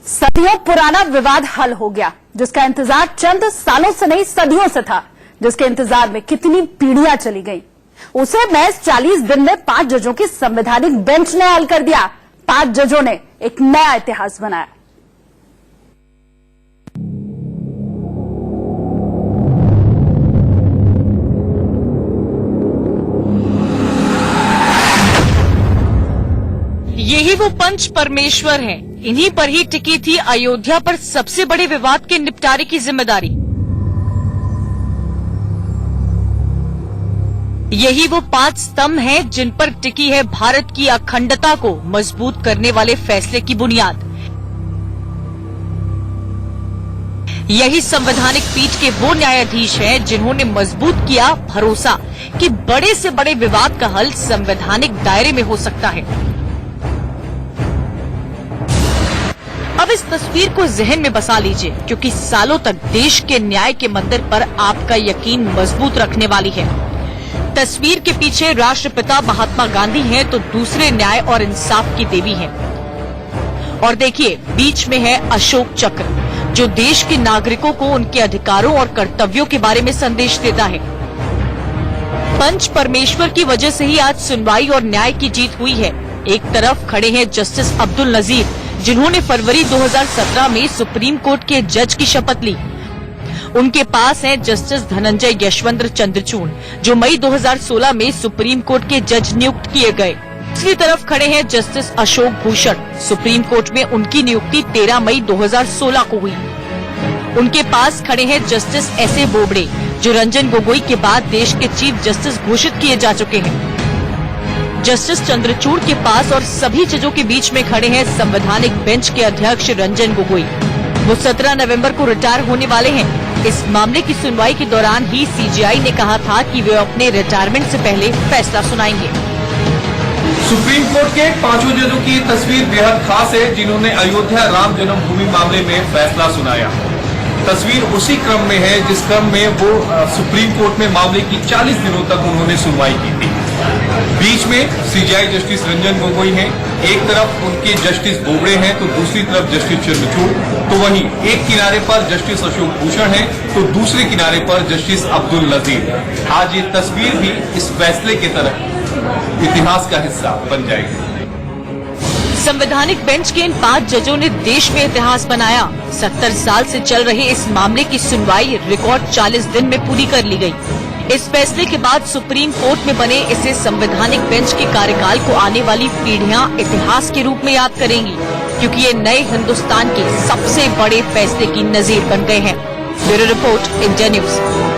सदियों पुराना विवाद हल हो गया, जिसका इंतजार चंद सालों से नहीं सदियों से था, जिसके इंतजार में कितनी पीढ़ियां चली गईं। उसे महज 40 दिन में 5 जजों की संवैधानिक बेंच ने हल कर दिया। 5 जजों ने एक नया इतिहास बनाया। यही वो पंच परमेश्वर हैं। इन्हीं पर ही टिकी थी अयोध्या पर सबसे बड़े विवाद के निपटारे की जिम्मेदारी। यही वो 5 स्तंभ हैं जिन पर टिकी है भारत की अखंडता को मजबूत करने वाले फैसले की बुनियाद। यही संवैधानिक पीठ के वो न्यायाधीश हैं जिन्होंने मजबूत किया भरोसा कि बड़े से बड़े विवाद का हल संवैधानिक दायरे में हो सकता है। अब इस तस्वीर को जहन में बसा लीजिए, क्योंकि सालों तक देश के न्याय के मंदिर पर आपका यकीन मजबूत रखने वाली है। तस्वीर के पीछे राष्ट्रपिता महात्मा गांधी हैं, तो दूसरे न्याय और इंसाफ की देवी हैं। और देखिए, बीच में है अशोक चक्र, जो देश के नागरिकों को उनके अधिकारों और कर्तव्यों के बारे में संदेश देता है। पंच परमेश्वर की वजह से ही आज सुनवाई और न्याय की जीत हुई है। एक तरफ खड़े हैं जस्टिस अब्दुल नजीर, जिन्होंने फरवरी 2017 में सुप्रीम कोर्ट के जज की शपथ ली। उनके पास हैं जस्टिस धनंजय यशवंत चंद्रचूड़, जो मई 2016 में सुप्रीम कोर्ट के जज नियुक्त किए गए। दूसरी तरफ खड़े हैं justice Ashok Bhushan. Supreme court में उनकी नियुक्ति 13 मई 2016 को हुई। उनके पास खड़े हैं जस्टिस एस.ए. बोबड़े, जो रंजन गोगोई के बाद देश के चीफ जस्टिस घोषित किए जा चुके हैं। जस्टिस चंद्रचूड़ के पास और सभी जजों के बीच में खड़े हैं संवैधानिक बेंच के अध्यक्ष रंजन गोगोई। वो 17 नवंबर को रिटायर होने वाले हैं। इस मामले की सुनवाई के दौरान ही सीजेआई ने कहा था कि वे अपने रिटायरमेंट से पहले फैसला सुनाएंगे। सुप्रीम कोर्ट के 5 जजों की तस्वीर बेहद खास है, जिन्होंने अयोध्या राम जन्मभूमि मामले में फैसला सुनाया। तस्वीर उसी क्रम में है जिस क्रम में वो सुप्रीम कोर्ट में मामले की 40 दिनों तक उन्होंने सुनवाई की थी। बीच में सीजेआई जस्टिस रंजन गोगोई हैं, एक तरफ उनके जस्टिस बोबड़े हैं तो दूसरी तरफ जस्टिस चंद्रचूड़, तो वहीं एक किनारे पर जस्टिस अशोक भूषण हैं तो दूसरे किनारे पर जस्टिस अब्दुल नजीर। आज ये तस्वीर भी इस फैसले की तरह इतिहास का हिस्सा बन जाएगी। संवैधानिक बेंच के इन 5 जजों ने देश में इतिहास बनाया। 70 साल से चल रहे इस मामले की सुनवाई रिकॉर्ड 40 दिन में पूरी कर ली गई। इस फैसले के बाद सुप्रीम कोर्ट में बने इसे संवैधानिक बेंच के कार्यकाल को आने वाली पीढ़ियां इतिहास के रूप में याद करेंगी, क्योंकि ये नए हिंदुस्तान के सबसे बड़े फैसले की नजीर बन गए हैं। Bureau report, India news.